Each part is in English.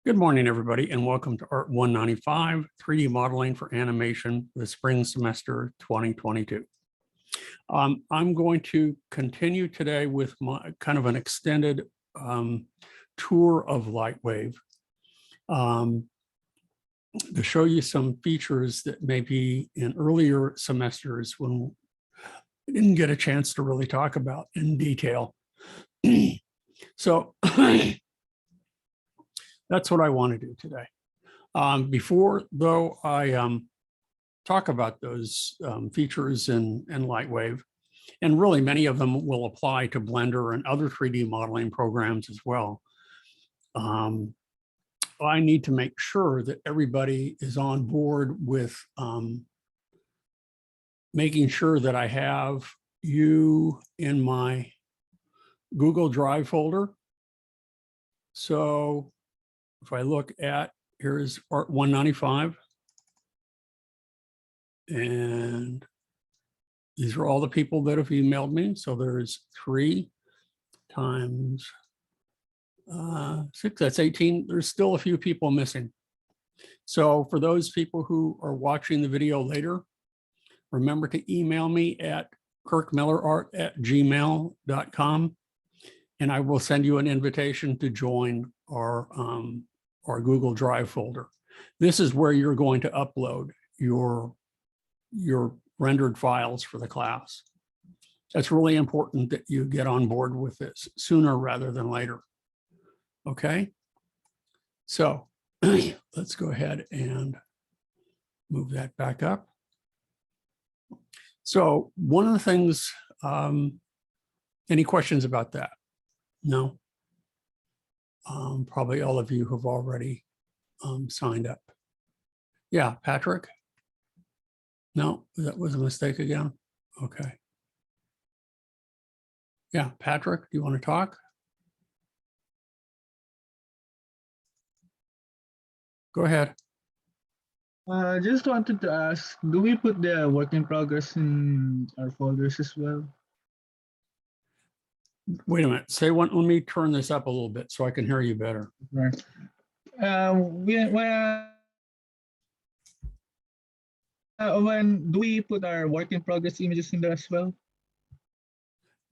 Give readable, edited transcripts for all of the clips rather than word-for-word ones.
Good morning, everybody, and welcome to Art 195, 3D Modeling for Animation, the spring semester 2022. I'm going to continue today with my kind of an extended tour of LightWave to show you some features that maybe in earlier semesters when we didn't get a chance to really talk about in detail. So that's what I want to do today. Before, though, I talk about those features in LightWave, and really many of them will apply to Blender and other 3D modeling programs as well. I need to make sure that everybody is on board with making sure that I have you in my Google Drive folder. So if I look at, here's Art 195. And these are all the people that have emailed me. So there's 3 times 6, that's 18. There's still a few people missing. So for those people who are watching the video later, remember to email me at kirkmillerart@gmail.com. And I will send you an invitation to join our Google Drive folder. This is where you're going to upload your rendered files for the class. It's really important that you get on board with this sooner rather than later. Okay, so let's go ahead and move that back up. So one of the things, any questions about that? No? Probably all of you have already signed up. Yeah, Patrick? No, that was a mistake again. Okay. Yeah, Patrick, do you want to talk? Go ahead. Just wanted to ask, do we put the work in progress in our folders as well? Wait a minute, say one, let me turn this up a little bit so I can hear you better. Right. When do we put our work in progress images in there as well?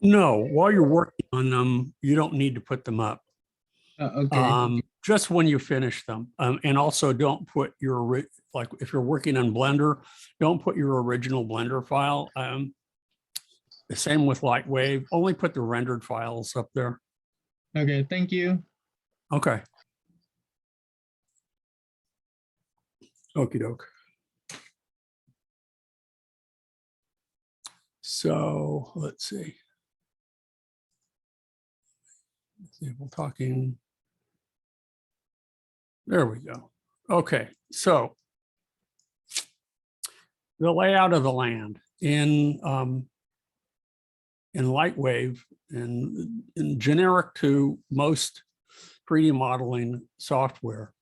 No, while you're working on them, you don't need to put them up. Okay. Just when you finish them. And also don't put your, like if you're working on Blender, don't put your original Blender file. The same with LightWave, only put the rendered files up there. Okay, thank you. Okay. Okie doke. So let's see. We're talking. There we go. Okay, so the layout of the land in LightWave and in generic to most 3D modeling software,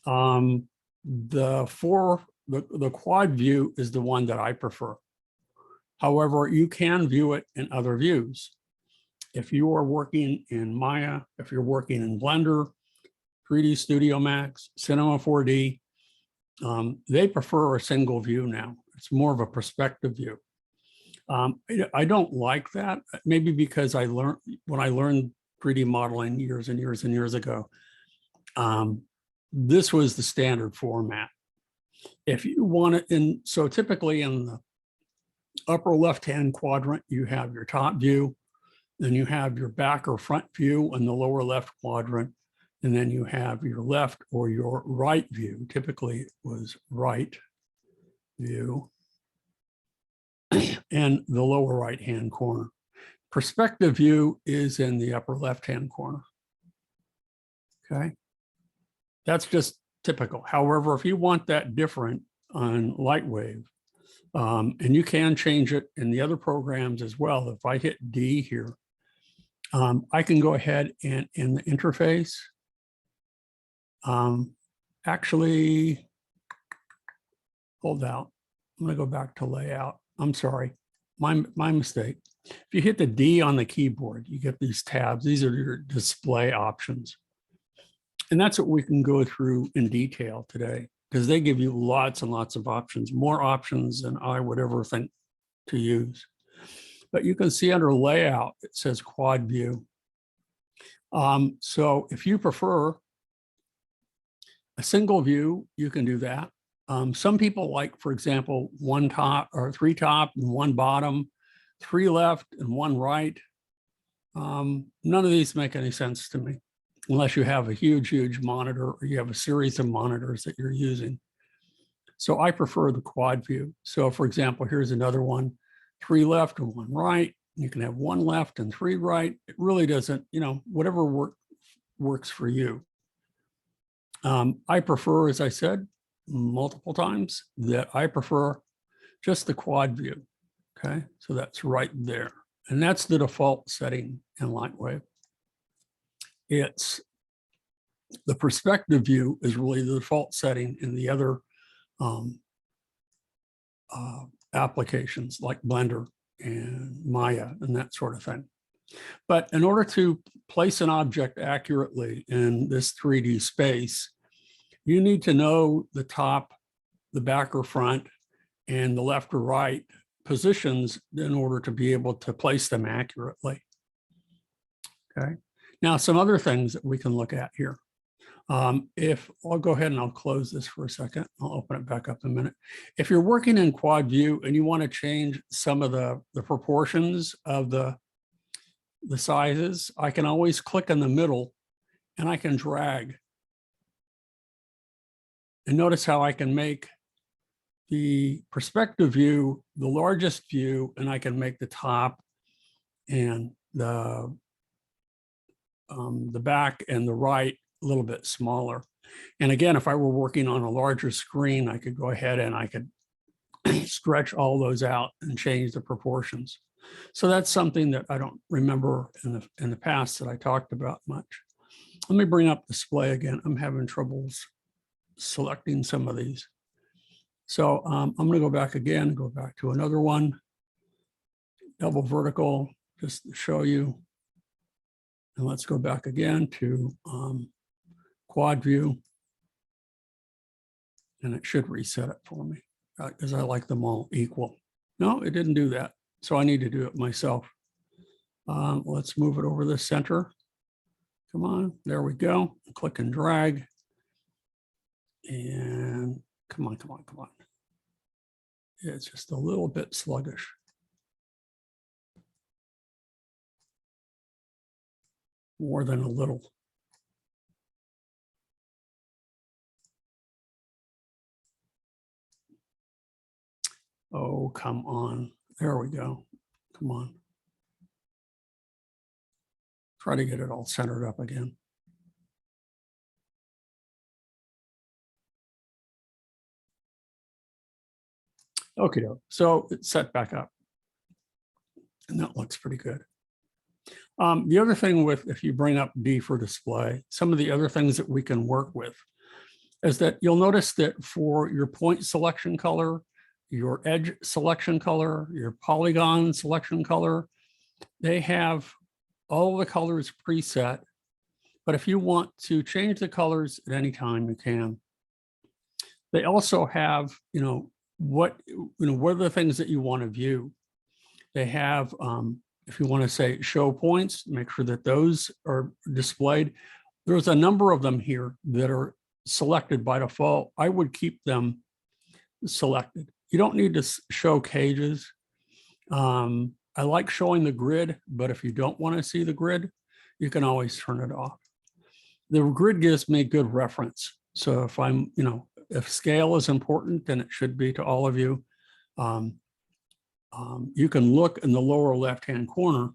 the quad view is the one that I prefer. However, you can view it in other views. If you are working in Maya, if you're working in Blender, 3D Studio Max, Cinema 4D, they prefer a single view now. It's more of a perspective view. I don't like that, maybe because when I learned 3D modeling years and years and years ago, this was the standard format. If you want it so typically in the upper left-hand quadrant, you have your top view, then you have your back or front view in the lower left quadrant, and then you have your left or your right view. Typically it was right view and the lower right-hand corner. Perspective view is in the upper left-hand corner. Okay, that's just typical. However, if you want that different on LightWave, and you can change it in the other programs as well. If I hit D here, I can go ahead and in the interface, actually, hold out. I'm going to go back to layout. I'm sorry, my mistake. If you hit the D on the keyboard, you get these tabs. These are your display options. And that's what we can go through in detail today, because they give you lots and lots of options, more options than I would ever think to use. But you can see under layout, it says quad view. So if you prefer a single view, you can do that. Some people like, for example, one top or three top and one bottom, three left and one right. None of these make any sense to me, unless you have a huge, huge monitor or you have a series of monitors that you're using. So I prefer the quad view. So for example, here's another one, three left and one right. You can have one left and three right. It really doesn't, whatever works for you. I prefer, as I said multiple times, that I prefer just the quad view. Okay, so that's right there. And that's the default setting in LightWave. It's the perspective view is really the default setting in the other applications like Blender and Maya and that sort of thing. But in order to place an object accurately in this 3D space, you need to know the top, the back or front, and the left or right positions in order to be able to place them accurately. Okay. Now, some other things that we can look at here. If I'll go ahead and I'll close this for a second. I'll open it back up in a minute. If you're working in quad view and you want to change some of the proportions of the sizes, I can always click in the middle and I can drag. And notice how I can make the perspective view the largest view, and I can make the top and the back and the right a little bit smaller. And again, if I were working on a larger screen, I could go ahead and I could stretch all those out and change the proportions. So that's something that I don't remember in the past that I talked about much. Let me bring up display again. I'm having troubles selecting some of these. So I'm going to go back again, go back to another one, double vertical, just to show you. And let's go back again to quad view. And it should reset it for me because I like them all equal. No, it didn't do that. So I need to do it myself. Let's move it over the center. Come on, there we go. Click and drag. And come on. It's just a little bit sluggish. More than a little. Oh, come on. There we go. Come on. Try to get it all centered up again. Okay, so it's set back up. And that looks pretty good. The other thing with, if you bring up D for display, some of the other things that we can work with is that you'll notice that for your point selection color, your edge selection color, your polygon selection color, they have all the colors preset. But if you want to change the colors at any time, you can. They also have, what are the things that you want to view? They have, if you want to say show points, make sure that those are displayed. There's a number of them here that are selected by default. I would keep them selected. You don't need to show cages. I like showing the grid, but if you don't want to see the grid, you can always turn it off. The grid gives me good reference. So if I'm, if scale is important, then it should be to all of you. You can look in the lower left-hand corner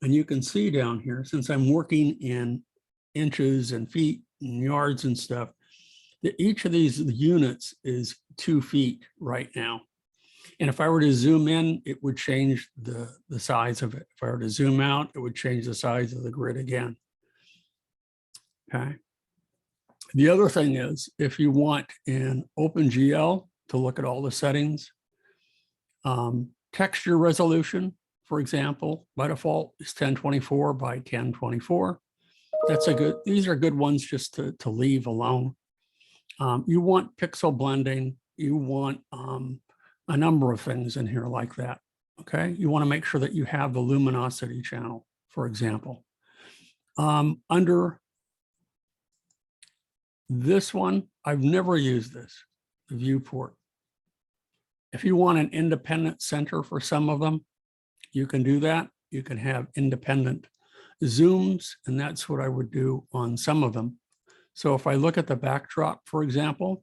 and you can see down here, since I'm working in inches and feet and yards and stuff, that each of these units is 2 feet right now. And if I were to zoom in, it would change the size of it. If I were to zoom out, it would change the size of the grid again. Okay. The other thing is, if you want in OpenGL to look at all the settings, texture resolution, for example, by default is 1024 by 1024. these are good ones just to leave alone. You want pixel blending. You want a number of things in here like that. Okay, you want to make sure that you have the luminosity channel, for example. Under this one, I've never used this, the viewport. If you want an independent center for some of them, you can do that. You can have independent zooms, and that's what I would do on some of them. So if I look at the backdrop, for example,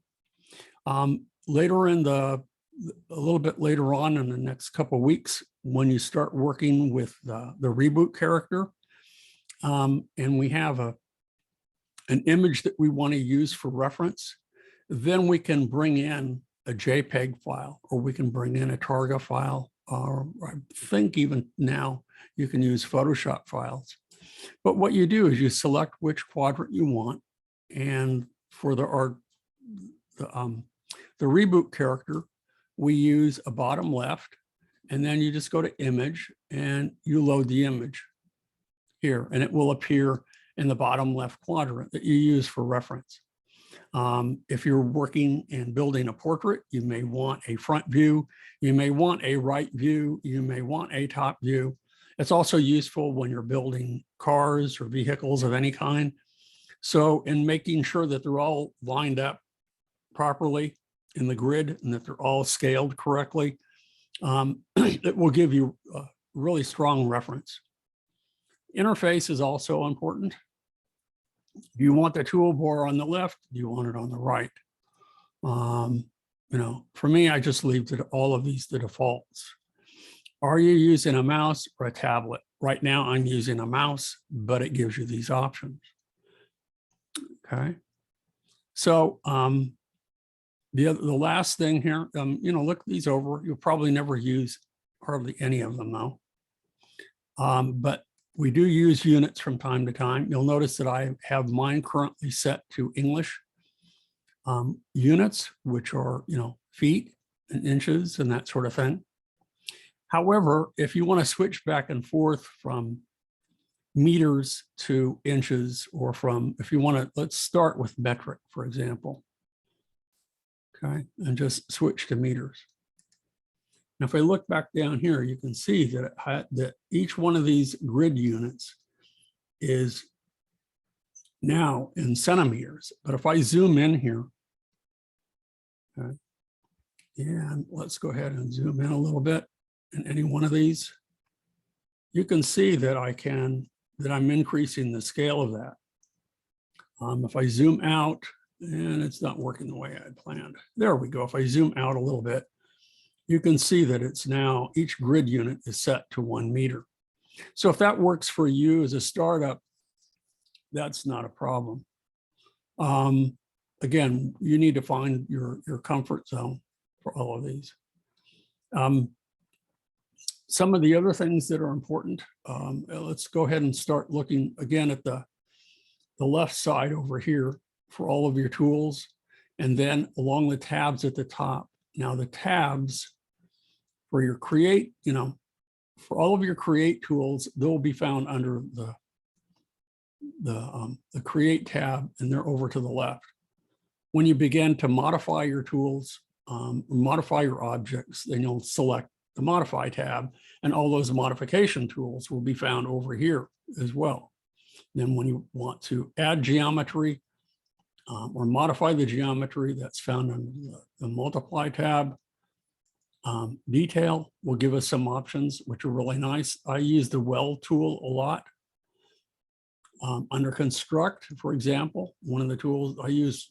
later in a little bit later on in the next couple of weeks, when you start working with the reboot character, and we have an image that we want to use for reference, then we can bring in a JPEG file, or we can bring in a Targa file, or I think even now you can use Photoshop files. But what you do is you select which quadrant you want, and for the reboot character, we use a bottom left, and then you just go to image and you load the image here, and it will appear in the bottom left quadrant that you use for reference. If you're working and building a portrait, you may want a front view, you may want a right view, you may want a top view. It's also useful when you're building cars or vehicles of any kind. So in making sure that they're all lined up properly in the grid and that they're all scaled correctly, it will give you a really strong reference. Interface is also important. Do you want the toolbar on the left? Do you want it on the right? You know, for me, I just leave all of these the defaults. Are you using a mouse or a tablet? Right now, I'm using a mouse, but it gives you these options. Okay. So the last thing here, you know, look these over. You'll probably never use hardly any of them though. But we do use units from time to time. You'll notice that I have mine currently set to English units, which are, you know, feet and inches and that sort of thing. However, if you want to switch back and forth from meters to inches, or from, if you want to, let's start with metric, for example. Okay, and just switch to meters. Now, if I look back down here, you can see that each one of these grid units is now in centimeters. But if I zoom in here, okay, and let's go ahead and zoom in a little bit in any one of these, you can see that I'm increasing the scale of that. If I zoom out, and it's not working the way I had planned. There we go. If I zoom out a little bit, you can see that it's now, each grid unit is set to 1 meter. So if that works for you as a startup, that's not a problem. Again, you need to find your comfort zone for all of these. Some of the other things that are important, let's go ahead and start looking again at the left side over here for all of your tools, and then along the tabs at the top. Now the tabs for your create, you know, for all of your create tools, they'll be found under the create tab, and they're over to the left. When you begin to modify your tools, modify your objects, then you'll select the modify tab, and all those modification tools will be found over here as well. Then when you want to add geometry or modify the geometry, that's found under the multiply tab. Detail will give us some options, which are really nice. I use the well tool a lot. Under construct, for example, one of the tools I use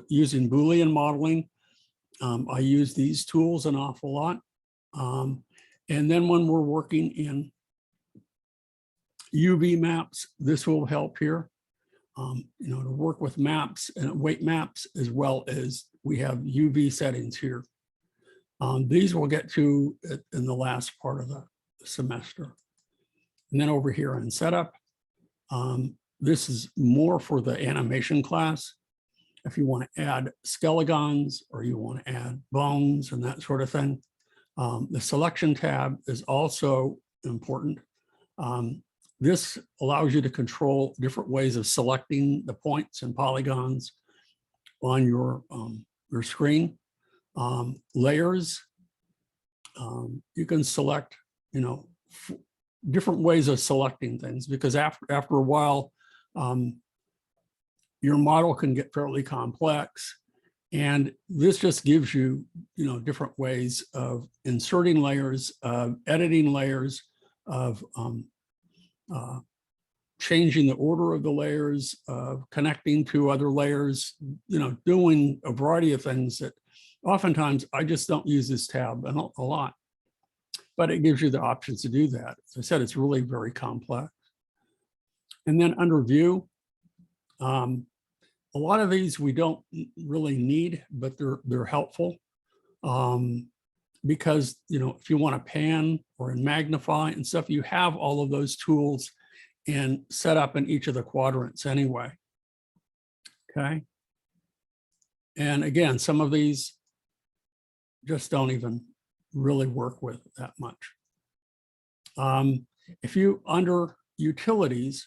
using Boolean modeling, I use these tools an awful lot. And then when we're working in UV maps, this will help here. You know, to work with maps and weight maps, as well as we have UV settings here. These we'll get to in the last part of the semester. And then over here in setup, this is more for the animation class. If you want to add skeletons or you want to add bones and that sort of thing. The selection tab is also important. This allows you to control different ways of selecting the points and polygons on your screen. Layers, you can select, different ways of selecting things, because after a while, your model can get fairly complex. And this just gives you, different ways of inserting layers, of editing layers, of changing the order of the layers, of connecting to other layers, doing a variety of things that oftentimes I just don't use this tab a lot, but it gives you the options to do that. As I said, it's really very complex. And then under view, a lot of these we don't really need, but they're helpful because, if you want to pan or magnify and stuff, you have all of those tools and set up in each of the quadrants anyway. Okay. And again, some of these just don't even really work with that much. If you, under utilities,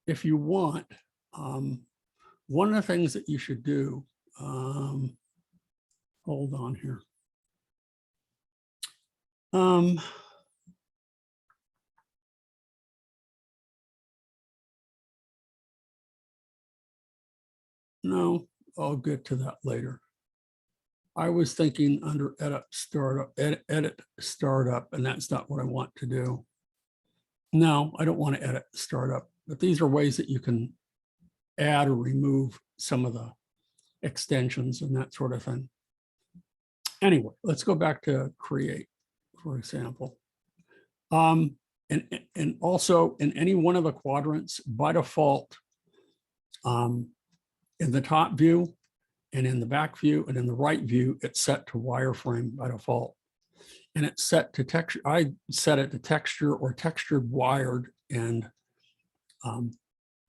if you want, one of the things that you should do, hold on here. No, I'll get to that later. I was thinking under edit startup, and that's not what I want to do. No, I don't want to edit startup, but these are ways that you can add or remove some of the extensions and that sort of thing. Anyway, let's go back to create, for example. And also in any one of the quadrants, by default, in the top view and in the back view and in the right view, it's set to wireframe by default. And it's set to texture. I set it to texture or textured wired and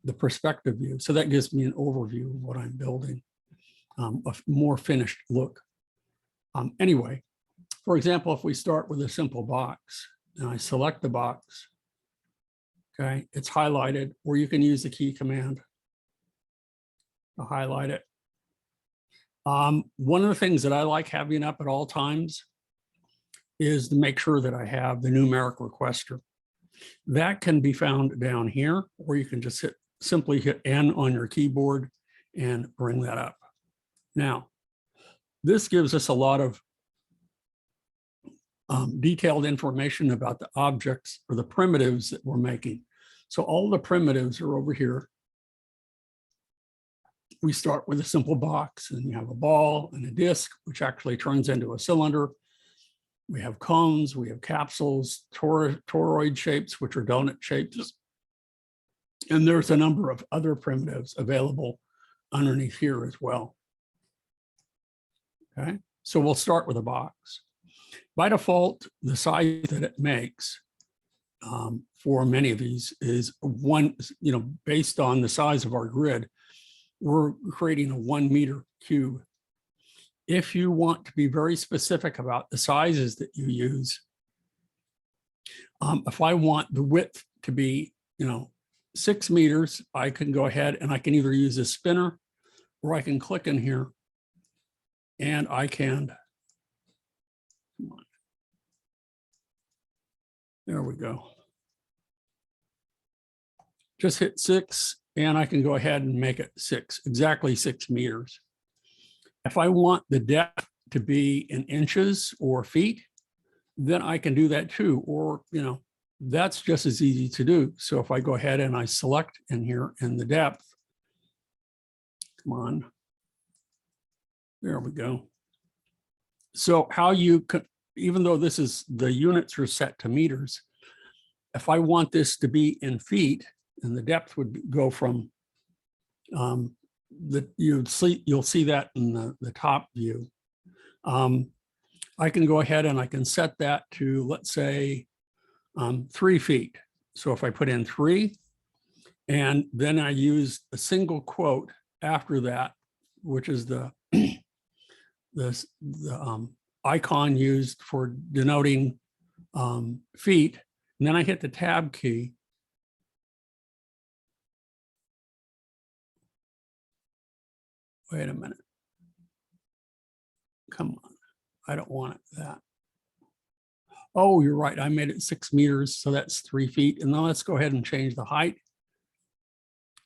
the perspective view. So that gives me an overview of what I'm building, a more finished look. Anyway, for example, if we start with a simple box and I select the box, okay, it's highlighted, or you can use the key command to highlight it. One of the things that I like having up at all times is to make sure that I have the numeric requester. That can be found down here, or you can just simply hit N on your keyboard and bring that up. Now, this gives us a lot of detailed information about the objects or the primitives that we're making. So all the primitives are over here. We start with a simple box, and you have a ball and a disc, which actually turns into a cylinder. We have cones, we have capsules, toroid shapes, which are donut shapes. And there's a number of other primitives available underneath here as well. Okay, so we'll start with a box. By default, the size that it makes for many of these is one, based on the size of our grid, we're creating a 1 meter cube. If you want to be very specific about the sizes that you use, if I want the width to be, 6 meters, I can go ahead and I can either use a spinner, or I can click in here and I can, come on. There we go. Just hit 6 and I can go ahead and make it exactly 6 meters. If I want the depth to be in inches or feet, then I can do that too. Or, that's just as easy to do. So if I go ahead and I select in here in the depth, come on, there we go. So how you could, even though this is, the units are set to meters, if I want this to be in feet, and the depth would go from, you'll see that in the top view. I can go ahead and I can set that to, let's say, 3 feet. So if I put in 3, and then I use a single quote after that, which is the icon used for denoting feet, And then I hit the tab key. Wait a minute. Come on. I don't want it that. Oh, you're right. I made it 6 meters. So that's 3 feet. And now let's go ahead and change the height.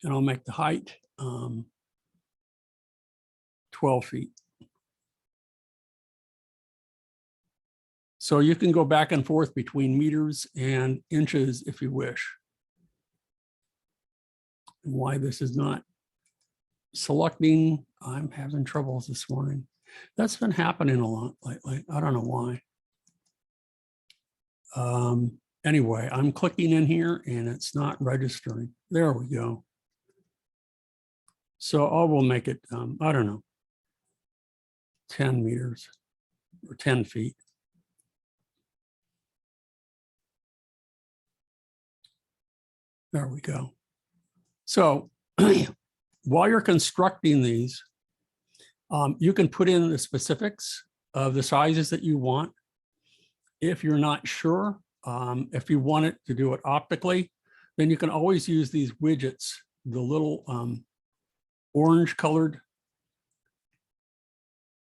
And I'll make the height 12 feet. So you can go back and forth between meters and inches if you wish. And why this is not selecting, I'm having troubles this morning. That's been happening a lot lately. I don't know why. Anyway, I'm clicking in here and it's not registering. There we go. So I will make it, I don't know, 10 meters or 10 feet. There we go. So while you're constructing these, you can put in the specifics of the sizes that you want. If you're not sure, if you want it to do it optically, then you can always use these widgets, the little orange colored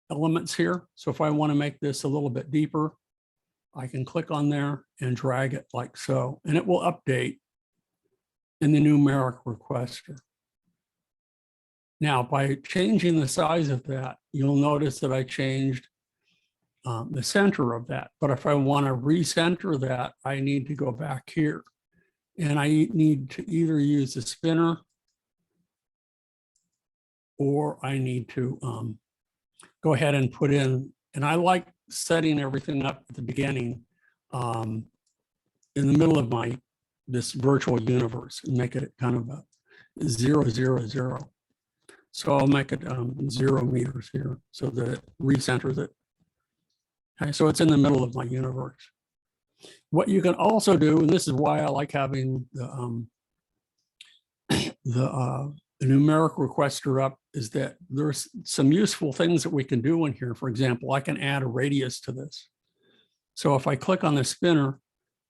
elements here. So if I want to make this a little bit deeper, I can click on there and drag it like so, and it will update in the Numeric Requester. Now, by changing the size of that, you'll notice that I changed the center of that. But if I want to recenter that, I need to go back here. And I need to either use the spinner or I need to go ahead and put in, and I like setting everything up at the beginning in the middle of this virtual universe and make it kind of a 0, 0, 0. So I'll make it 0 meters here so that it recenters it. Okay, so it's in the middle of my universe. What you can also do, and this is why I like having the Numeric Requester up, is that there's some useful things that we can do in here. For example, I can add a radius to this. So if I click on the spinner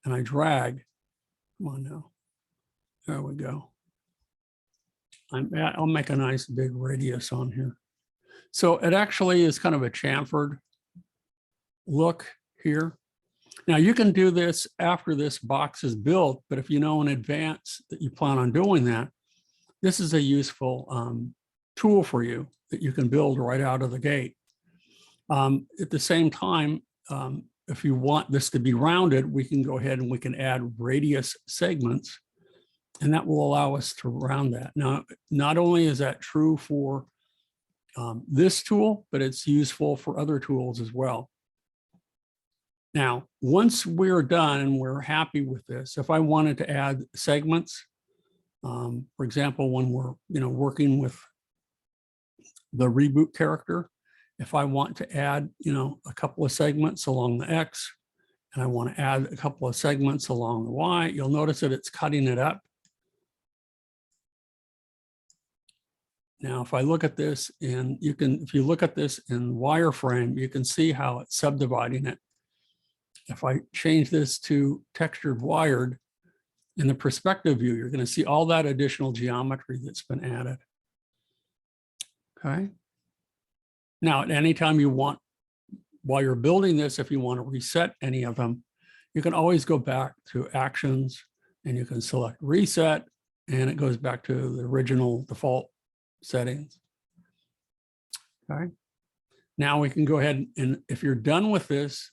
and I drag, come on now, there we go. I'll make a nice big radius on here. So it actually is kind of a chamfered look here. Now you can do this after this box is built, but if you know in advance that you plan on doing that, this is a useful tool for you that you can build right out of the gate. At the same time, if you want this to be rounded, we can go ahead and we can add radius segments, and that will allow us to round that. Now, not only is that true for this tool, but it's useful for other tools as well. Now, once we're done and we're happy with this, if I wanted to add segments, for example, when we're working with the reboot character, if I want to add a couple of segments along the X, and I want to add a couple of segments along the Y, you'll notice that it's cutting it up. Now, if I look at this, and if you look at this in wireframe, you can see how it's subdividing it. If I change this to textured wired, in the perspective view, you're going to see all that additional geometry that's been added. Okay. Now, at any time you want, while you're building this, if you want to reset any of them, you can always go back to actions and you can select reset, and it goes back to the original default settings. Okay. Now we can go ahead, and if you're done with this,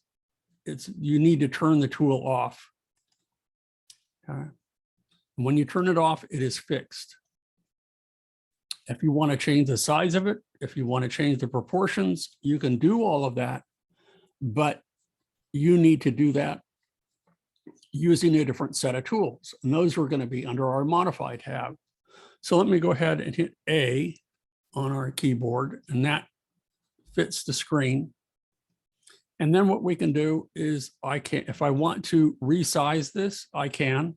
you need to turn the tool off. Okay. And when you turn it off, it is fixed. If you want to change the size of it, if you want to change the proportions, you can do all of that, but you need to do that using a different set of tools. And those are going to be under our Modify tab. So let me go ahead and hit A on our keyboard, and that fits the screen. And then what we can do is if I want to resize this, I can.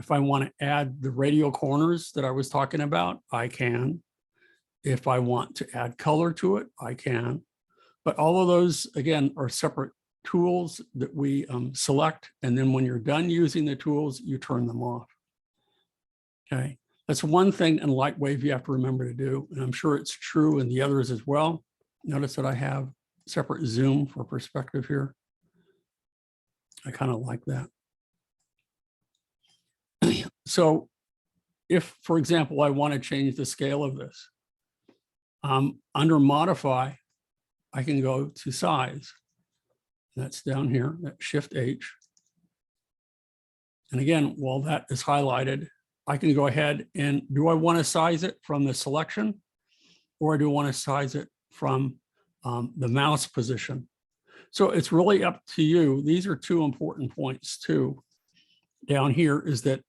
If I want to add the radial corners that I was talking about, I can. If I want to add color to it, I can. But all of those, again, are separate tools that we select, and then when you're done using the tools, you turn them off. Okay, that's one thing in LightWave you have to remember to do, and I'm sure it's true in the others as well. Notice that I have separate zoom for perspective here. I kind of like that. So if, for example, I want to change the scale of this, under modify, I can go to size. That's down here, that Shift H. And again, while that is highlighted, I can go ahead and do I want to size it from the selection, or do I want to size it from the mouse position? So it's really up to you. These are two important points too. Down here is that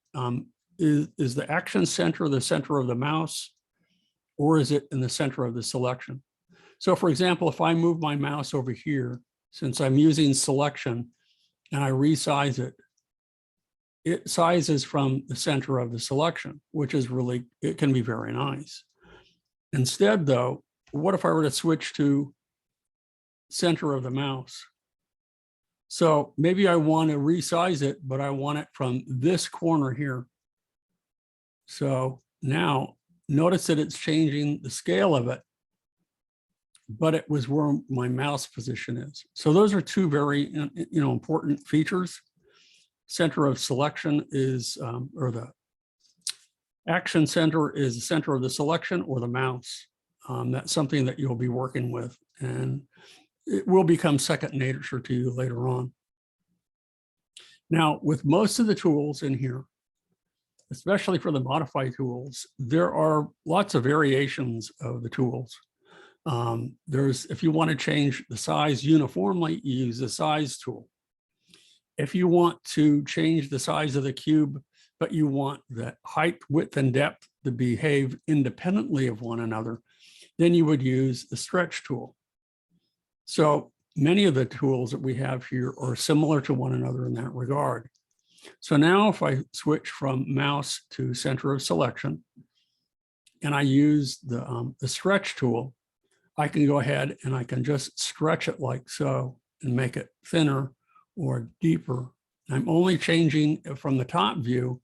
is the action center the center of the mouse, or is it in the center of the selection? So for example, if I move my mouse over here, since I'm using selection and I resize it, it sizes from the center of the selection, which is really, it can be very nice. Instead though, what if I were to switch to center of the mouse? So maybe I want to resize it, but I want it from this corner here. So now notice that it's changing the scale of it, but it was where my mouse position is. So those are two very important features. Center of selection is, or the action center is the center of the selection or the mouse. That's something that you'll be working with, and it will become second nature to you later on. Now, with most of the tools in here, especially for the modify tools, there are lots of variations of the tools. If you want to change the size uniformly, you use the size tool. If you want to change the size of the cube, but you want the height, width, and depth to behave independently of one another, then you would use the stretch tool. So many of the tools that we have here are similar to one another in that regard. So now if I switch from mouse to center of selection, and I use the stretch tool, I can go ahead and I can just stretch it like so and make it thinner or deeper. I'm only changing from the top view.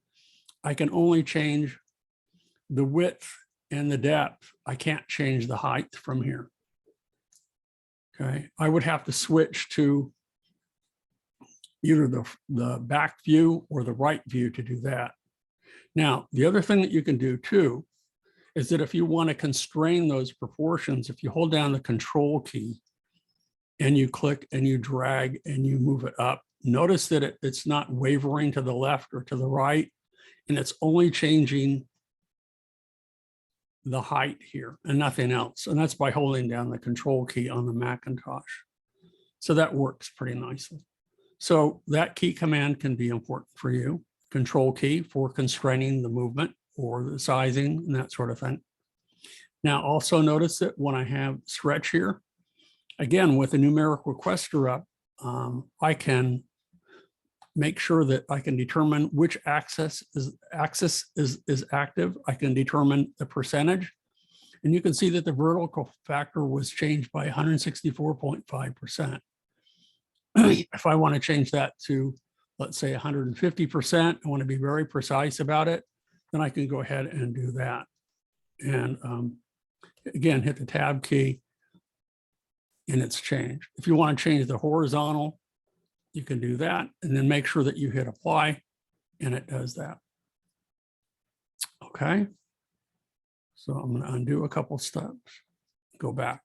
I can only change the width and the depth. I can't change the height from here. Okay, I would have to switch to either the back view or the right view to do that. Now, the other thing that you can do too is that if you want to constrain those proportions, if you hold down the control key and you click and you drag and you move it up, notice that it's not wavering to the left or to the right, and it's only changing the height here and nothing else. And that's by holding down the control key on the Macintosh. So that works pretty nicely. So that key command can be important for you. Control key for constraining the movement or the sizing and that sort of thing. Now also notice that when I have stretch here, again, with the Numeric Requester up, I can make sure that I can determine which axis is active. I can determine the percentage. And you can see that the vertical factor was changed by 164.5%. If I want to change that to, let's say 150%, I want to be very precise about it, then I can go ahead and do that. And again, hit the tab key and it's changed. If you want to change the horizontal, you can do that and then make sure that you hit apply and it does that. Okay. So I'm going to undo a couple steps, go back.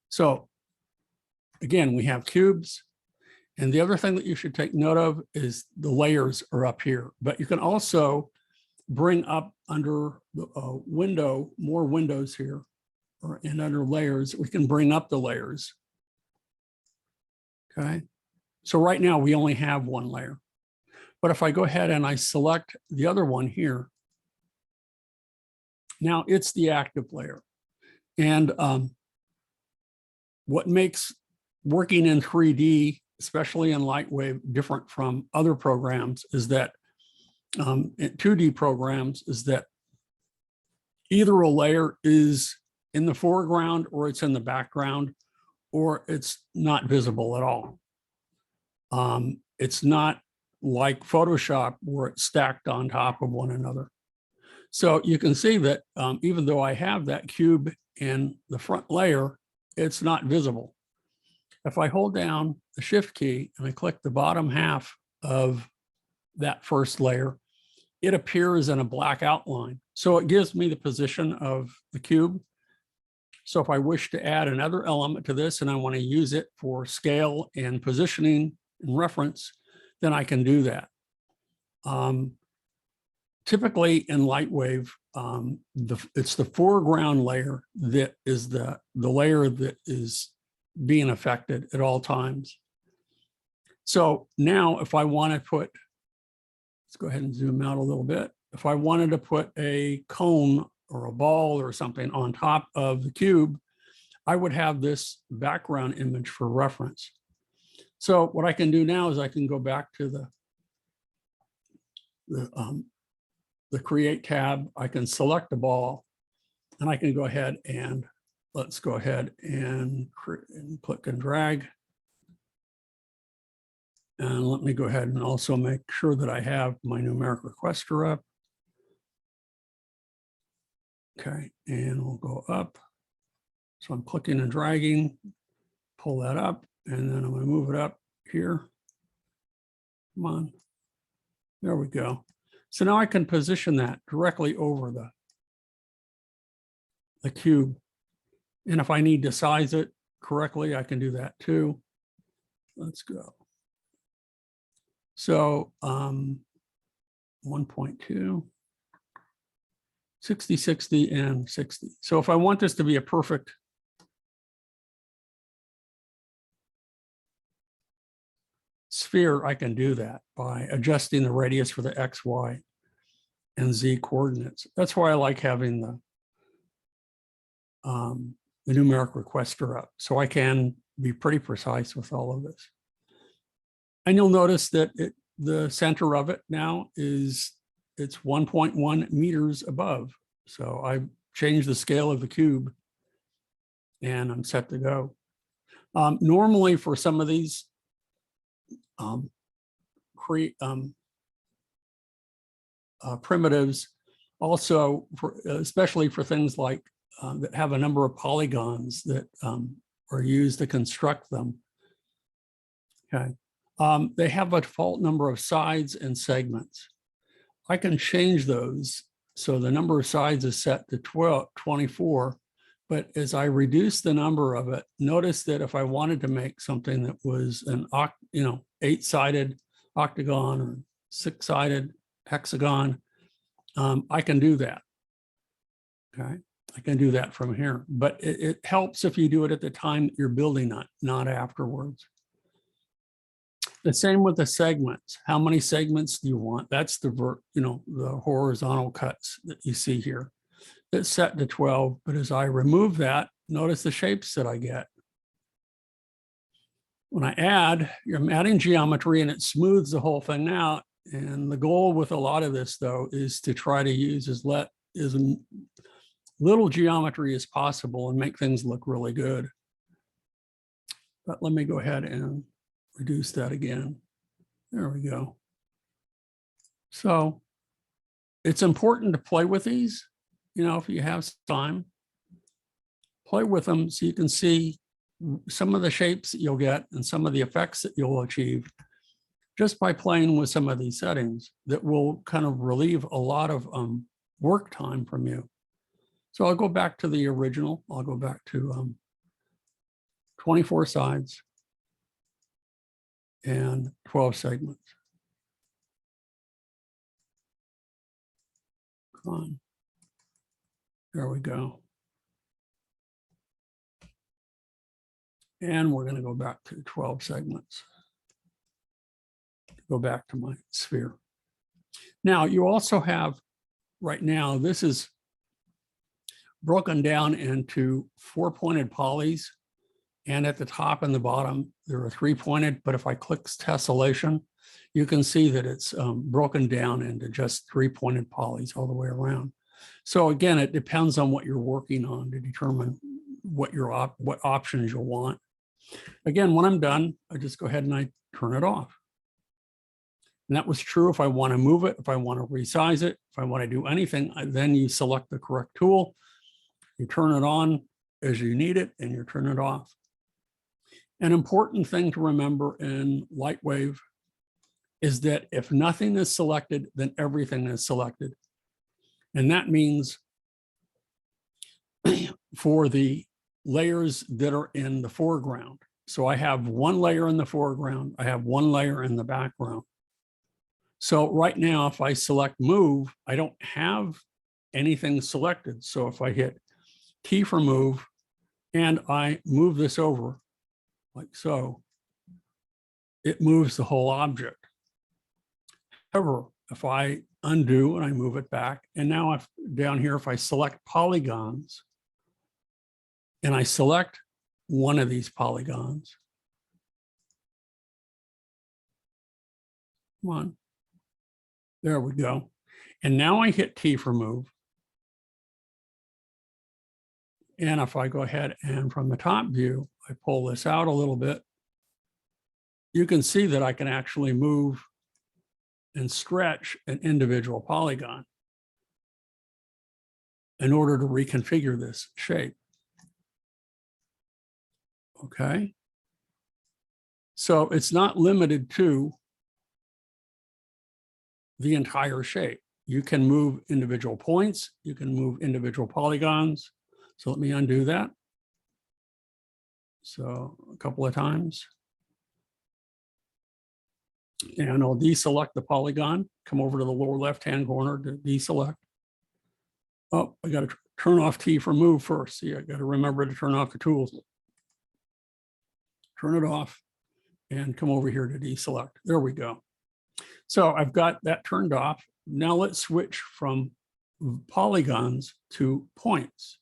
So again, we have cubes. And the other thing that you should take note of is the layers are up here, but you can also bring up under the window, more windows here, and under layers, we can bring up the layers. Okay, so right now we only have one layer, but if I go ahead and I select the other one here, now it's the active layer. And what makes working in 3D, especially in LightWave, different from other programs is that in 2D programs is that either a layer is in the foreground or it's in the background, or it's not visible at all. It's not like Photoshop where it's stacked on top of one another. So you can see that even though I have that cube in the front layer, it's not visible. If I hold down the Shift key and I click the bottom half of that first layer, it appears in a black outline. So it gives me the position of the cube. So if I wish to add another element to this and I want to use it for scale and positioning and reference, then I can do that. Typically in LightWave, it's the foreground layer that is the layer that is being affected at all times. So now if I want to put, let's go ahead and zoom out a little bit. If I wanted to put a cone or a ball or something on top of the cube, I would have this background image for reference. So what I can do now is I can go back to the Create tab. I can select a ball, and I can go ahead and let's go ahead and click and drag. And let me go ahead and also make sure that I have my Numeric Requester up. Okay, and we'll go up. So I'm clicking and dragging, pull that up, and then I'm going to move it up here. Come on. There we go. So now I can position that directly over the cube. And if I need to size it correctly, I can do that too. Let's go. So 1.2, 60, 60, and 60. So if I want this to be a perfect sphere, I can do that by adjusting the radius for the X, Y, and Z coordinates. That's why I like having the Numeric Requester up, so I can be pretty precise with all of this. And you'll notice that the center of it now it's 1.1 meters above. So I changed the scale of the cube and I'm set to go. Normally for some of these primitives, also especially for things like that have a number of polygons that are used to construct them. Okay. They have a default number of sides and segments. I can change those. So the number of sides is set to 24, but as I reduce the number of it, notice that if I wanted to make something that was an 8-sided octagon or 6-sided hexagon, I can do that. Okay, I can do that from here, but it helps if you do it at the time that you're building it, not afterwards. The same with the segments. How many segments do you want? That's the the horizontal cuts that you see here. It's set to 12, but as I remove that, notice the shapes that I get. When I add, I'm adding geometry and it smooths the whole thing out. And the goal with a lot of this, though, is to try to use as little geometry as possible and make things look really good. But let me go ahead and reduce that again. There we go. So it's important to play with these, if you have time, play with them so you can see some of the shapes that you'll get and some of the effects that you'll achieve just by playing with some of these settings that will kind of relieve a lot of work time from you. So I'll go back to the original. I'll go back to 24 sides and 12 segments. Come on. There we go. And we're going to go back to 12 segments. Go back to my sphere. Now, you also have, right now, this is broken down into 4-pointed polys. And at the top and the bottom, there are 3-pointed, but if I click tessellation, you can see that it's broken down into just 3-pointed polys all the way around. So again, it depends on what you're working on to determine what options you'll want. Again, when I'm done, I just go ahead and I turn it off. And that was true if I want to move it, if I want to resize it, if I want to do anything, then you select the correct tool, you turn it on as you need it, and you turn it off. An important thing to remember in LightWave is that if nothing is selected, then everything is selected. And that means for the layers that are in the foreground. So I have one layer in the foreground, I have one layer in the background. So right now, if I select move, I don't have anything selected. So if I hit T for move and I move this over like so, it moves the whole object. However, if I undo and I move it back, and now if down here, if I select polygons and I select one of these polygons, come on, there we go. And now I hit T for move. And if I go ahead and from the top view, I pull this out a little bit, you can see that I can actually move and stretch an individual polygon in order to reconfigure this shape. Okay. So it's not limited to the entire shape. You can move individual points, you can move individual polygons. So let me undo that. So a couple of times. And I'll deselect the polygon, come over to the lower left-hand corner to deselect. Oh, I got to turn off T for move first. See, I got to remember to turn off the tools. Turn it off and come over here to deselect. There we go. So I've got that turned off. Now let's switch from polygons to points.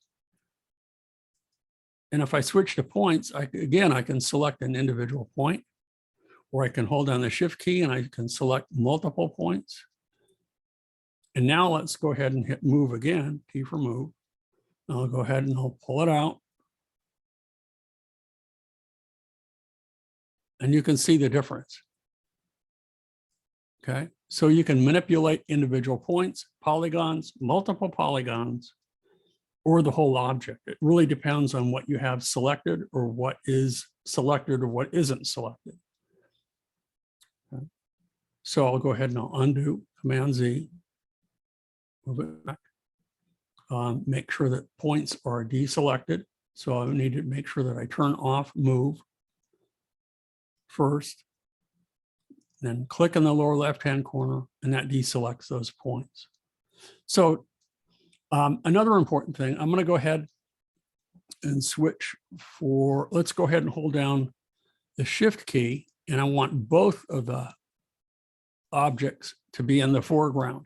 And if I switch to points, again, I can select an individual point, or I can hold down the shift key and I can select multiple points. And now let's go ahead and hit move again, T for move. I'll go ahead and I'll pull it out. And you can see the difference. Okay, so you can manipulate individual points, polygons, multiple polygons, or the whole object. It really depends on what you have selected or what is selected or what isn't selected. Okay. So I'll go ahead and I'll undo, Command Z, move it back. Make sure that points are deselected. So I need to make sure that I turn off move first, then click in the lower left-hand corner, and that deselects those points. So another important thing, I'm going to go ahead and switch for, let's go ahead and hold down the shift key, and I want both of the objects to be in the foreground.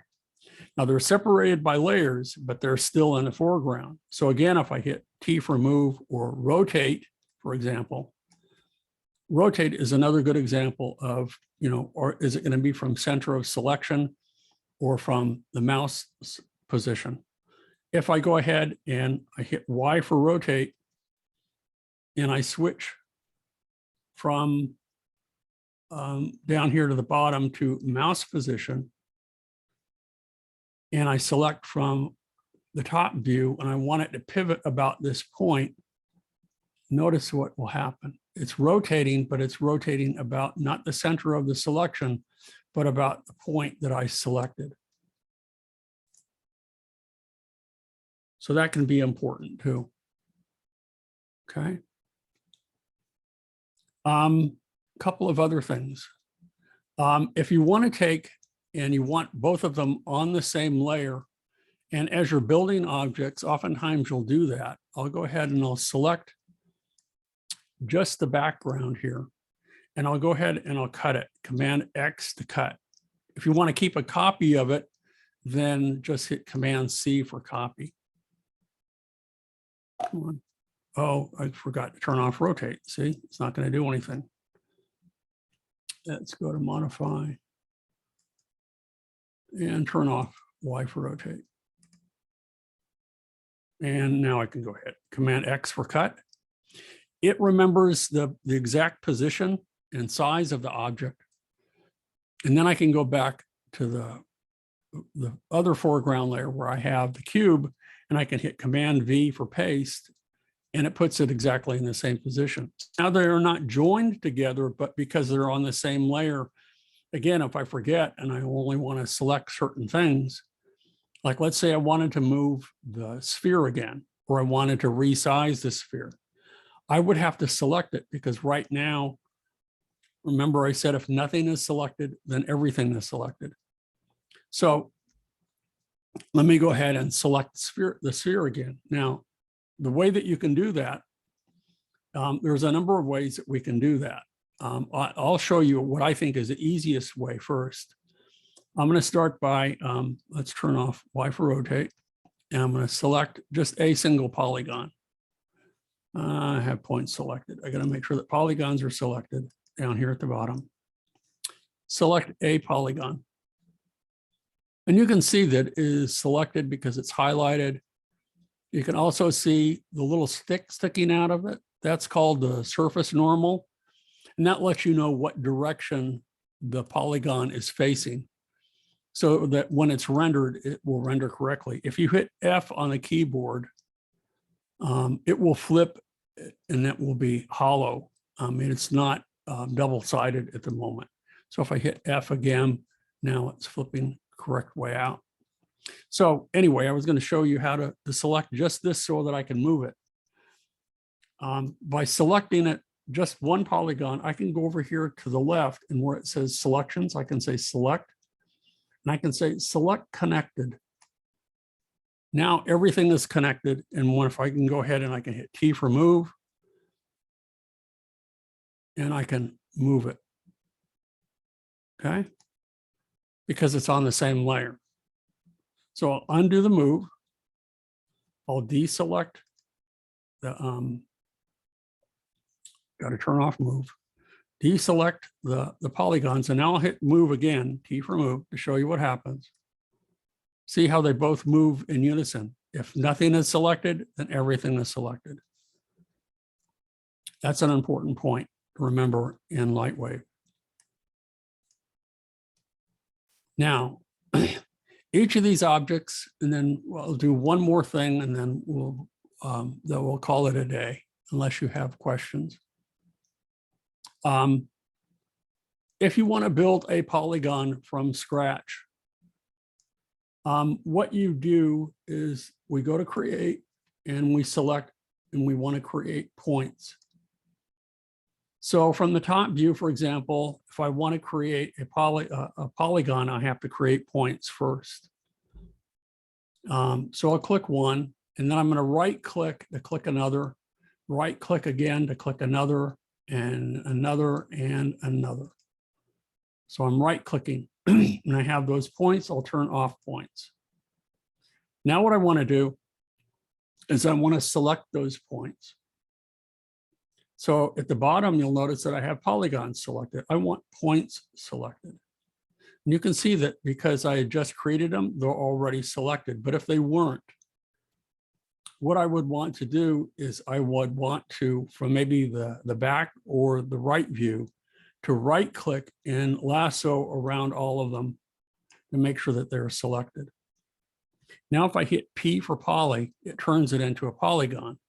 Now they're separated by layers, but they're still in the foreground. So again, if I hit T for move or rotate, for example, rotate is another good example of, or is it going to be from center of selection or from the mouse position? If I go ahead and I hit Y for rotate and I switch from down here to the bottom to mouse position, and I select from the top view and I want it to pivot about this point, notice what will happen. It's rotating, but it's rotating about not the center of the selection, but about the point that I selected. So that can be important too. Okay. Couple of other things. If you want to take and you want both of them on the same layer, and as you're building objects, oftentimes you'll do that. I'll go ahead and I'll select just the background here, and I'll go ahead and I'll cut it, Command X to cut. If you want to keep a copy of it, then just hit Command C for copy. Come on. Oh, I forgot to turn off rotate. See, it's not going to do anything. Let's go to modify and turn off Y for rotate. And now I can go ahead, Command X for cut. it remembers the exact position and size of the object. And then I can go back to the other foreground layer where I have the cube, and I can hit Command V for paste, and it puts it exactly in the same position. Now they are not joined together, but because they're on the same layer, again, if I forget and I only want to select certain things, like let's say I wanted to move the sphere again, or I wanted to resize the sphere, I would have to select it, because right now, remember I said if nothing is selected, then everything is selected. So let me go ahead and select the sphere again. Now, the way that you can do that, there's a number of ways that we can do that. I'll show you what I think is the easiest way first. I'm going to start by, let's turn off Y for rotate, and I'm going to select just a single polygon. I have points selected. I got to make sure that polygons are selected down here at the bottom. Select a polygon. And you can see that it is selected because it's highlighted. You can also see the little stick sticking out of it. That's called the surface normal. And that lets you know what direction the polygon is facing, so that when it's rendered, it will render correctly. If you hit F on the keyboard, it will flip and that will be hollow. And it's not double-sided at the moment. So if I hit F again, now it's flipping correct way out. So anyway, I was going to show you how to select just this so that I can move it. By selecting it, just one polygon, I can go over here to the left, and where it says selections, I can say select, and I can say select connected. Now everything is connected, and if I can go ahead and I can hit T for move, and I can move it, okay? Because it's on the same layer. So I'll undo the move. I'll deselect the, got to turn off move. Deselect the polygons, and now I'll hit move again, T for move, to show you what happens. See how they both move in unison. If nothing is selected, then everything is selected. That's an important point to remember in LightWave. Now, each of these objects, and then we'll do one more thing, and then we'll call it a day, unless you have questions. If you want to build a polygon from scratch, what you do is we go to create, and we select, and we want to create points. So from the top view, for example, if I want to create a polygon, I have to create points first. So I'll click one, and then I'm going to right click to click another, right click again to click another, and another, and another. So I'm right clicking and I have those points. I'll turn off points. Now what I want to do is I want to select those points. So at the bottom, you'll notice that I have polygons selected. I want points selected. And you can see that because I had just created them, they're already selected. But if they weren't, what I would want to do is I would want to, from maybe the back or the right view, to right click and lasso around all of them to make sure that they're selected. Now, if I hit P for poly, it turns it into a polygon,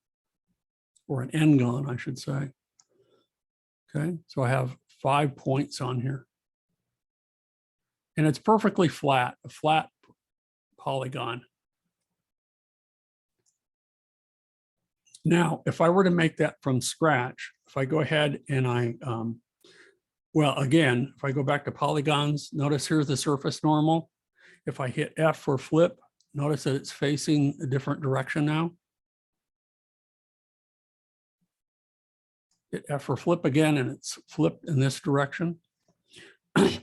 or an n-gon, I should say. Okay, so I have 5 points on here. And it's perfectly flat, a flat polygon. Now, if I were to make that from scratch, if I go ahead and well, again, if I go back to polygons, notice here's the surface normal. If I hit F for flip, notice that it's facing a different direction now. Hit F for flip again, and it's flipped in this direction.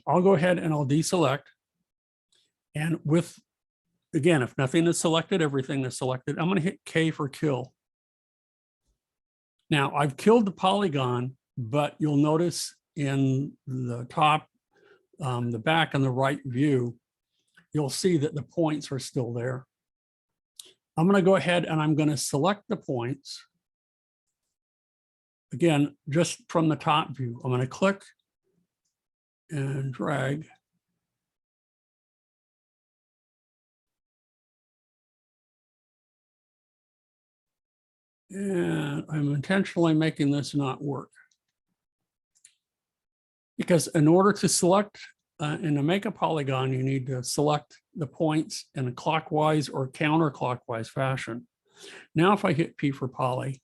I'll go ahead and I'll deselect. And with, again, if nothing is selected, everything is selected. I'm going to hit K for kill. Now, I've killed the polygon, but you'll notice in the top, the back and the right view, you'll see that the points are still there. I'm going to go ahead and I'm going to select the points. again, just from the top view, I'm going to click and drag. And I'm intentionally making this not work. Because in order to select and to make a polygon, you need to select the points in a clockwise or counterclockwise fashion. Now, if I hit P for poly,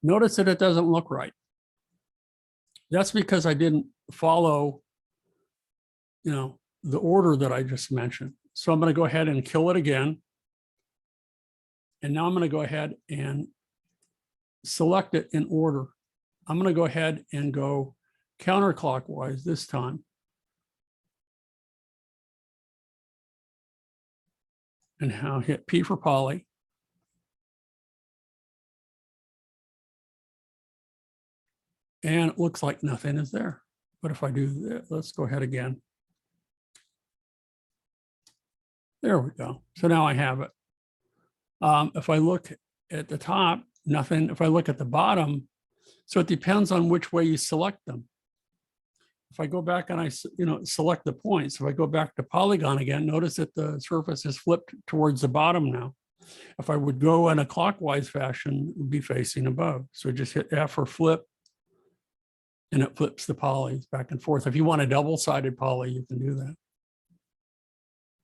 notice that it doesn't look right. That's because I didn't follow, the order that I just mentioned. So I'm going to go ahead and kill it again. And now I'm going to go ahead and select it in order. I'm going to go ahead and go counterclockwise this time. And now hit P for poly. And it looks like nothing is there. But if I do that, let's go ahead again. There we go. So now I have it. If I look at the top, nothing. If I look at the bottom, so it depends on which way you select them. If I go back and I select the points, if I go back to polygon again, notice that the surface is flipped towards the bottom now. If I would go in a clockwise fashion, it would be facing above. So just hit F for flip, and it flips the polys back and forth. If you want a double-sided poly, you can do that.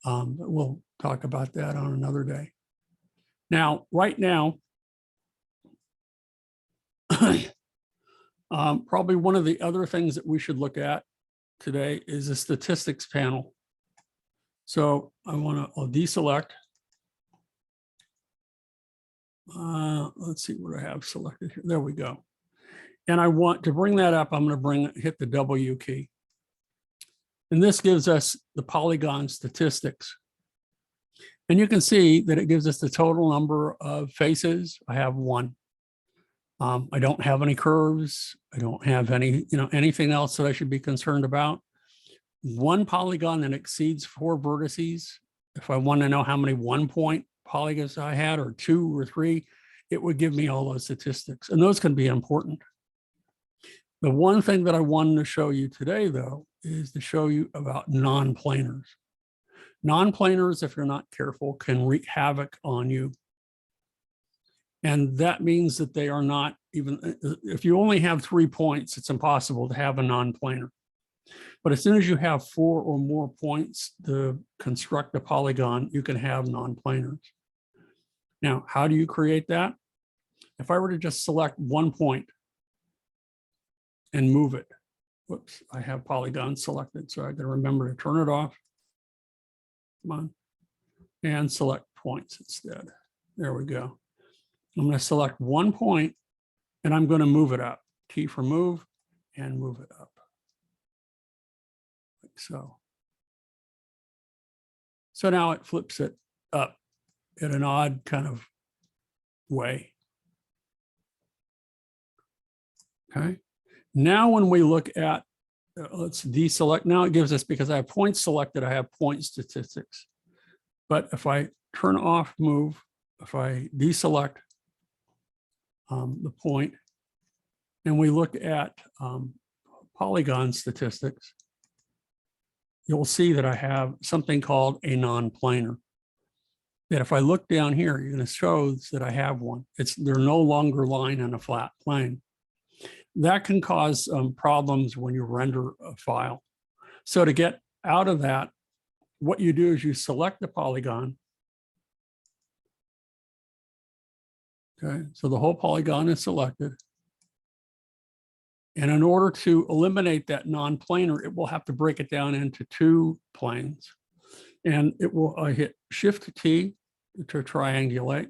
But we'll talk about that on another day. Now, right now, probably one of the other things that we should look at today is the statistics panel. So I'll deselect. Let's see what I have selected here. There we go. And I want to bring that up. I'm going to hit the W key. And this gives us the Polygon Statistics. And you can see that it gives us the total number of faces. I have one. I don't have any curves. I don't have any, anything else that I should be concerned about. One polygon that exceeds 4 vertices. If I want to know how many 1-point polygons I had, or 2 or 3, it would give me all those statistics. And those can be important. The one thing that I wanted to show you today, though, is to show you about non-planars. Non-planars, if you're not careful, can wreak havoc on you. And that means that they are not even, if you only have 3 points, it's impossible to have a non-planar. But as soon as you have 4 or more points to construct a polygon, you can have non-planars. Now, how do you create that? If I were to just select 1 point and move it, whoops, I have polygon selected, so I got to remember to turn it off. Come on, and select points instead. There we go. I'm going to select 1 point and I'm going to move it up. T for move, and move it up. Like so. So now it flips it up in an odd kind of way. Okay. Now when we look at, let's deselect. Now it gives us, because I have points selected, I have point statistics. But if I turn off move, if I deselect the point, and we look at polygon statistics, you'll see that I have something called a non-planar. That if I look down here, you're going to show that I have one. They're no longer lying on a flat plane. That can cause problems when you render a file. So to get out of that, what you do is you select the polygon. Okay, so the whole polygon is selected. And in order to eliminate that non-planar, it will have to break it down into 2 planes. And it will hit Shift T to triangulate.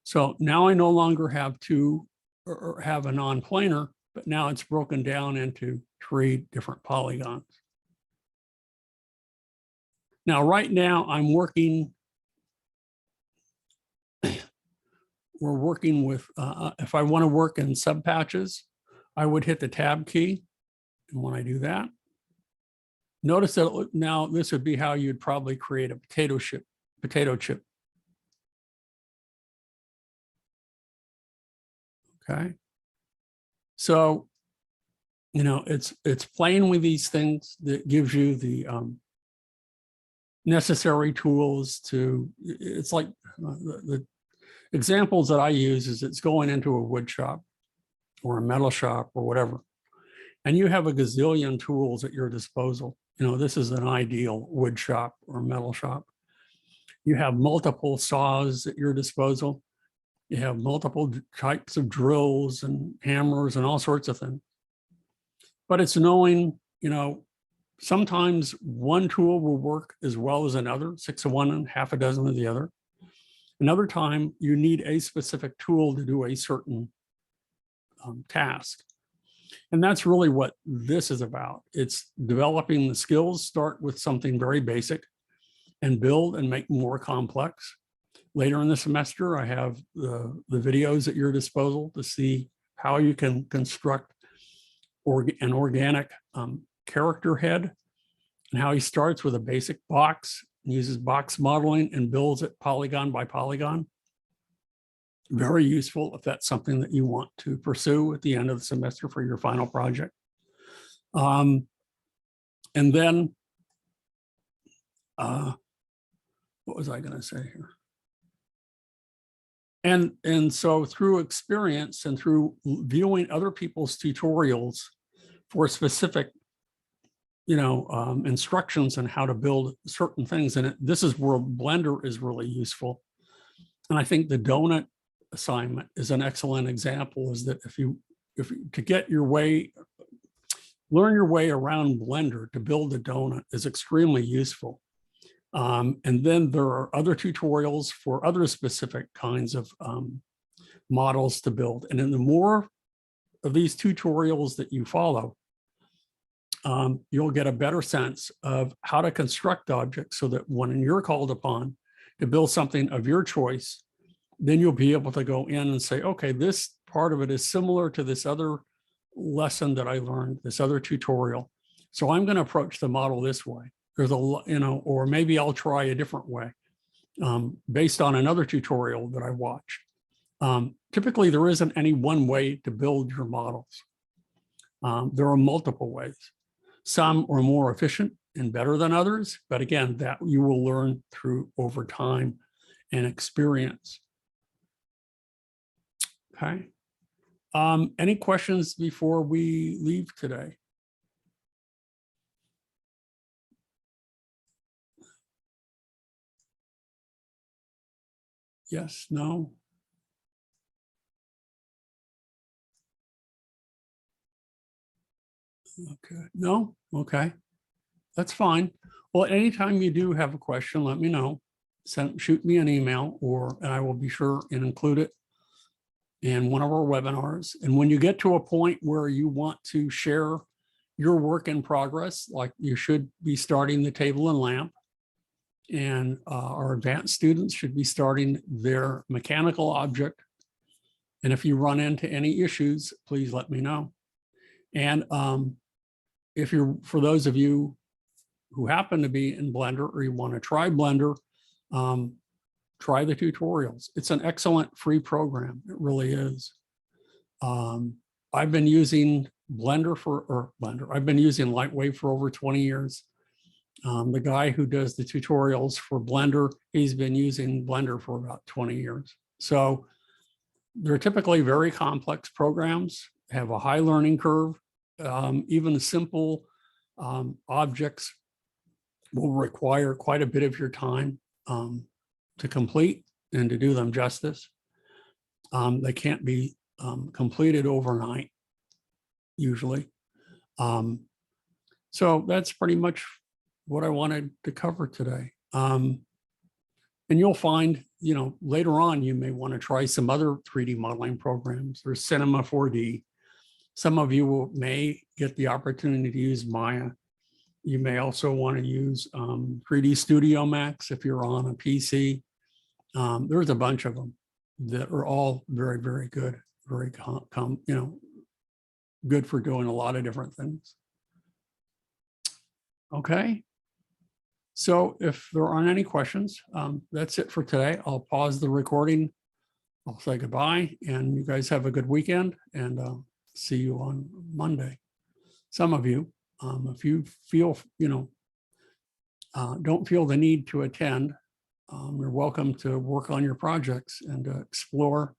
So now I no longer have 2 or have a non-planar, but now it's broken down into 3 different polygons. Now, right now I'm working, we're working with, if I want to work in subpatches, I would hit the tab key. And when I do that, notice that now this would be how you'd probably create a potato chip. Okay. So, you know, it's playing with these things that gives you the necessary tools to, it's like the examples that I use is it's going into a wood shop or a metal shop or whatever, and you have a gazillion tools at your disposal. You know, this is an ideal wood shop or metal shop. You have multiple saws at your disposal. You have multiple types of drills and hammers and all sorts of things. But it's knowing, you know, sometimes one tool will work as well as another, 6 of one and half a dozen of the other. Another time you need a specific tool to do a certain task. And that's really what this is about. It's developing the skills, start with something very basic and build and make more complex. Later in the semester, I have the videos at your disposal to see how you can construct an organic character head, and how he starts with a basic box, uses box modeling and builds it polygon by polygon. Very useful if that's something that you want to pursue at the end of the semester for your final project. And then, what was I going to say here? And so through experience and through viewing other people's tutorials for specific, you know, instructions on how to build certain things, and this is where Blender is really useful. And I think the donut assignment is an excellent example, is that if you to get your way, learn your way around Blender to build a donut is extremely useful. And then there are other tutorials for other specific kinds of models to build. And then the more of these tutorials that you follow, you'll get a better sense of how to construct objects so that when you're called upon to build something of your choice, then you'll be able to go in and say, okay, this part of it is similar to this other lesson that I learned, this other tutorial. So I'm going to approach the model this way. There's a, you know, or maybe I'll try a different way based on another tutorial that I watched. Typically, there isn't any one way to build your models. There are multiple ways. Some are more efficient and better than others, but again, that you will learn through over time and experience. Okay. Any questions before we leave today? Yes, no? Okay, no? Okay, that's fine. Well, anytime you do have a question, let me know. Shoot me an email, and I will be sure and include it in one of our webinars. And when you get to a point where you want to share your work in progress, like you should be starting the table and lamp, and our advanced students should be starting their mechanical object. And if you run into any issues, please let me know. And if you're, for those of you who happen to be in Blender or you want to try Blender, try the tutorials. It's an excellent free program. It really is. I've been using I've been using LightWave for over 20 years. The guy who does the tutorials for Blender, he's been using Blender for about 20 years. So they're typically very complex programs, have a high learning curve. Even simple objects will require quite a bit of your time to complete and to do them justice. They can't be completed overnight, usually. So that's pretty much what I wanted to cover today. And you'll find, you know, later on, you may want to try some other 3D modeling programs. There's Cinema 4D. Some of you may get the opportunity to use Maya. You may also want to use 3D Studio Max if you're on a PC. There's a bunch of them that are all very, very good, very, you know, good for doing a lot of different things. Okay. So if there aren't any questions, that's it for today. I'll pause the recording. I'll say goodbye, and you guys have a good weekend, and see you on Monday. Some of you, if you feel, don't feel the need to attend, you're welcome to work on your projects and to explore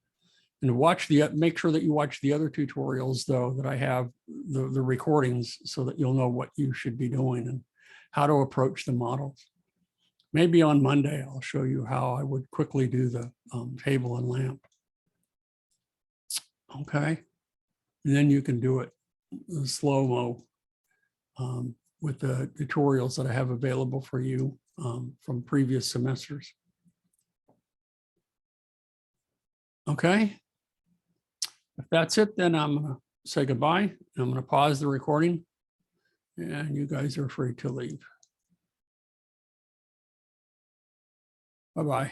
and watch make sure that you watch the other tutorials though, that I have the recordings so that you'll know what you should be doing and how to approach the models. Maybe on Monday, I'll show you how I would quickly do the table and lamp. Okay. And then you can do it slow-mo with the tutorials that I have available for you from previous semesters. Okay. If that's it, then I'm going to say goodbye. I'm going to pause the recording and you guys are free to leave. Bye-bye.